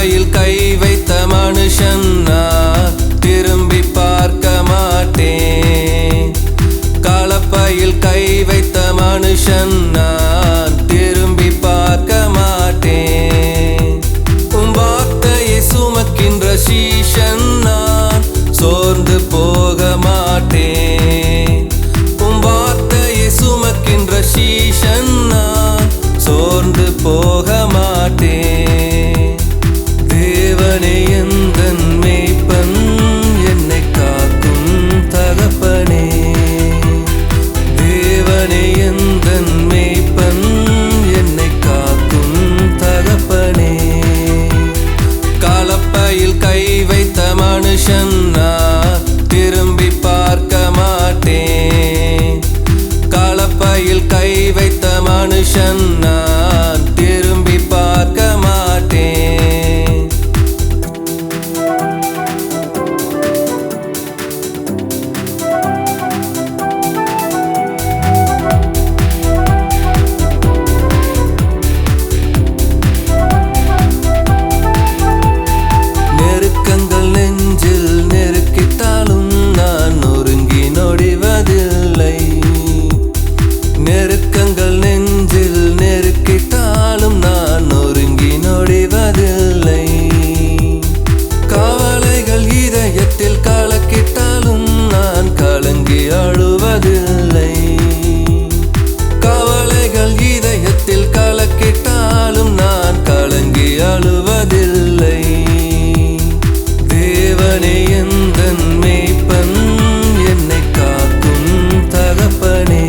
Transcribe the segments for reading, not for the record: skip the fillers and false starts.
கலப்பையில் கை வைத்த மனுஷன் நான் திரும்பி பார்க்க மாட்டேன். கலப்பையில் கை வைத்த மனுஷன் நான் திரும்பி பார்க்க மாட்டேன். உம் வார்த்தையை சுமக்கின்ற சீஷன் நான் சோர்ந்து போக மாட்டேன். உம் வார்த்தையை சுமக்கின்ற சீஷன் நான் சோர்ந்து போக மாட்டேன். தேவனே எந்தன் மேய்ப்பன், என்னை காக்கும் தகப்பனே. தேவனே எந்தன் மேய்ப்பன், என்னை காக்கும் தகப்பனே. கலப்பையில் கை வைத்த மனுஷன் நான் திரும்பி பார்க்க மாட்டேன். கலப்பையில் கை வைத்த மனுஷன் நான் திரும்பி பார்க்க மாட்டேன். நெருக்கங்கள் நெஞ்சில் நெருக்கிட்டாலும் நான் நொறுங்கி நொடிவதில்லை. நெருக்கங்கள் நெஞ்சில் நெருக்கிட்டாலும் நான் நொறுங்கி நொடிவதில்லை. கவலைகள் இதயத்தில் கலக்கிட்டாலும் நான் கலங்கி அழுவதில்லை. கவலைகள் இதயத்தில் கலக்கிட்டாலும் நான் கலங்கி அழுவதில்லை. தேவனே எந்தன் மேய்ப்பன், என்னை காக்கும் தகப்பனே.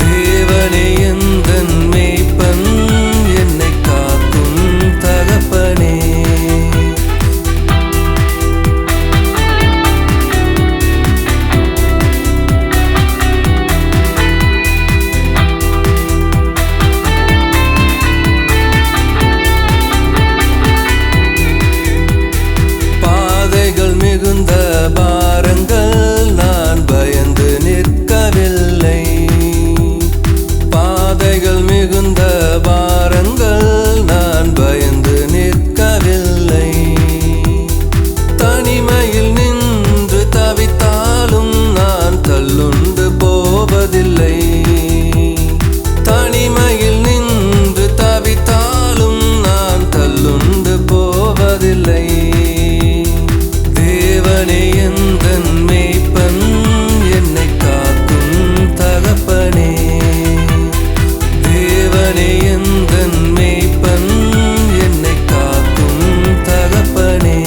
தேவனே எந்தன் மேய்ப்பன், என்னை காக்கும் தகப்பனே. பாதைகள் மிகுந்த பாரங்கள் நான் பயந்து நிற்கவில்லை. பாதைகள் மிகுந்த பாரங்கள் நான் பயந்து நிற்கவில்லை. தனிமையில் நின்று தவித்தாலும் நான் தள்ளுண்டு போவதில்லை. தனிமையில் நின்று தவித்தாலும் நான் தள்ளுண்டு போவதில்லை. தேவனே எந்தன் மேய்ப்பன், என்னை காக்கும் தகப்பனே. தேவனே எந்தன் மேய்ப்பன், என்னை காக்கும் தகப்பனே.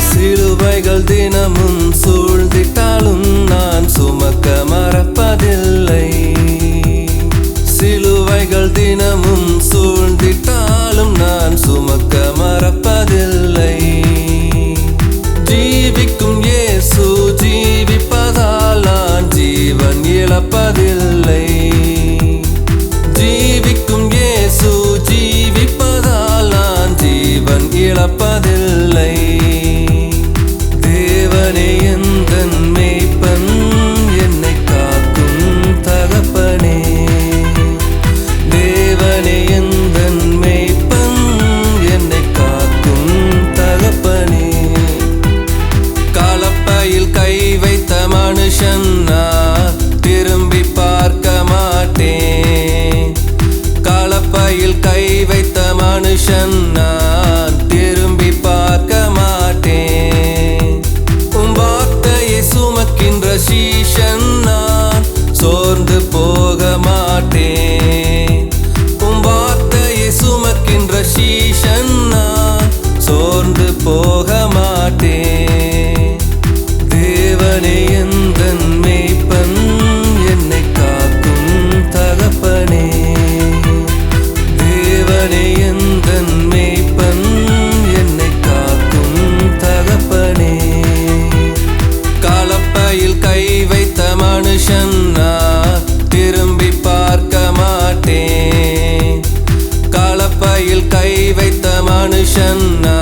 சிலுவைகள் தினமும் சூழ்ந்திட்டாலும் நான் சுமக்க மறப்பதில்லை. சிலுவைகள் தினமும் சூழ்ந்திட்டாலும் நான் சுமக்க மறப்பதில்லை. ஜீவிக்கும் இயேசு ஜீவிப்பதால் நான் ஜீவன் இழப்பதில்லை. ஜீவிக்கும் இயேசு ஜீவிப்பதால் நான் ஜீவன் இழப்பதில்லை. தேவனே எந்தன் மேய்ப்பன், என்னை காக்கும் தகப்பனே. தேவனே எந்தன் மேய்ப்பன், என்னை காக்கும் தகப்பனே. கலப்பையில் கை வைத்த மனுஷன் நான் திரும்பி பார்க்க மாட்டேன். கலப்பையில் கை வைத்த மனுஷன் நான் திரும்பி பார்க்க மாட்டேன். உம் வார்த்தையை சுமக்கின்ற சீஷன் நான் சோர்ந்து போக மாட்டேன். உம் வார்த்தையை சுமக்கின்ற சீஷன் நான் சோர்ந்து போக மாட்டேன். தேவனே எந்தன் மேய்ப்பன், என்னை காக்கும் தகப்பனே. தேவனே எந்தன் மேய்ப்பன், என்னை காக்கும் தகப்பனே. கலப்பையில் கை மனுஷன் நான்.